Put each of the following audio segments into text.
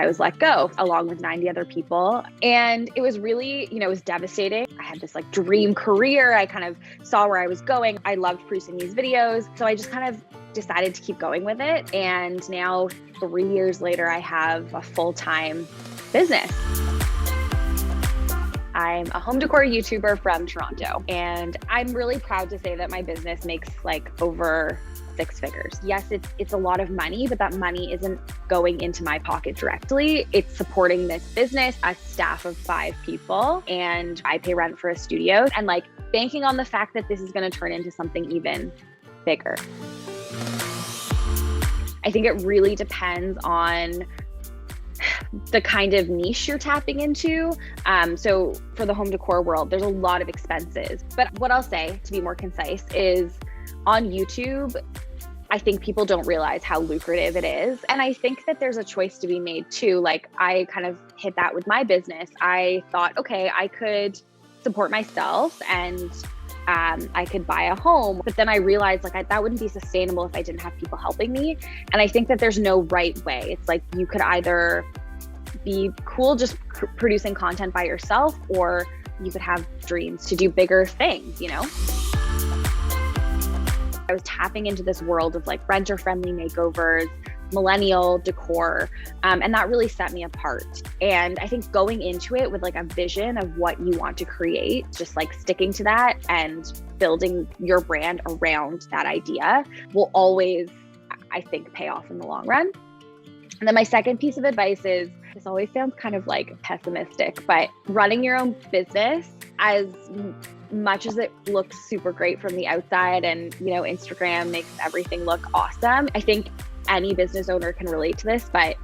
I was let go along with 90 other people. And it was really, it was devastating. I had this like dream career. I kind of saw where I was going. I loved producing these videos. So I just kind of decided to keep going with it. And now 3 years later, I have a full-time business. I'm a home decor YouTuber from Toronto, and I'm really proud to say that my business makes like over 6 figures. Yes, it's a lot of money, but that money isn't going into my pocket directly. It's supporting this business, a staff of 5 people, and I pay rent for a studio, and like banking on the fact that this is going to turn into something even bigger. I think it really depends on the kind of niche you're tapping into. So for the home decor world, there's a lot of expenses. But what I'll say, to be more concise, is on YouTube, I think people don't realize how lucrative it is. And I think that there's a choice to be made too. Like I kind of hit that with my business. I thought, okay, I could support myself and I could buy a home, but then I realized like that wouldn't be sustainable if I didn't have people helping me. And I think that there's no right way. It's like you could either be cool just producing content by yourself, or you could have dreams to do bigger things, I was tapping into this world of like renter-friendly makeovers, millennial decor, and that really set me apart. And I think going into it with like a vision of what you want to create, just like sticking to that and building your brand around that idea will always, I think, pay off in the long run. And then my second piece of advice is, this always sounds kind of like pessimistic, but running your own business, as much as it looks super great from the outside and, Instagram makes everything look awesome, I think any business owner can relate to this, but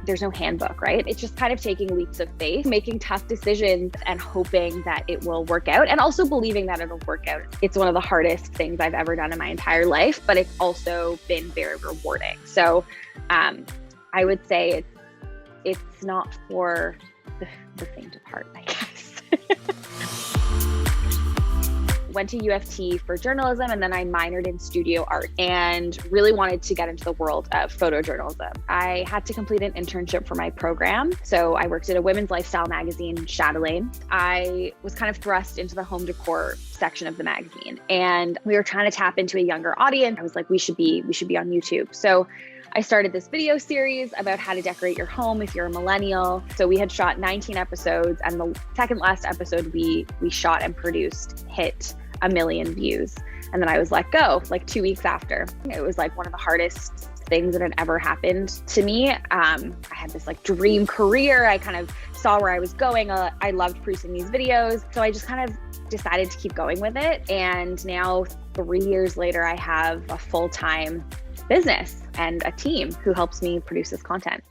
there's no handbook, right? It's just kind of taking leaps of faith, making tough decisions and hoping that it will work out, and also believing that it'll work out. It's one of the hardest things I've ever done in my entire life, but it's also been very rewarding. So I would say it's not for the faint of heart, I guess. Went to U of T for journalism, and then I minored in studio art and really wanted to get into the world of photojournalism. I had to complete an internship for my program. So I worked at a women's lifestyle magazine, Chatelaine. I was kind of thrust into the home decor section of the magazine, and we were trying to tap into a younger audience. I was like, we should be on YouTube. So I started this video series about how to decorate your home if you're a millennial. So we had shot 19 episodes, and the second last episode we shot and produced hit 1 million views. And then I was let go like 2 weeks after. It was like one of the hardest things that had ever happened to me. I had this like dream career. I kind of saw where I was going. I loved producing these videos. So I just kind of decided to keep going with it. And now 3 years later, I have a full-time business and a team who helps me produce this content.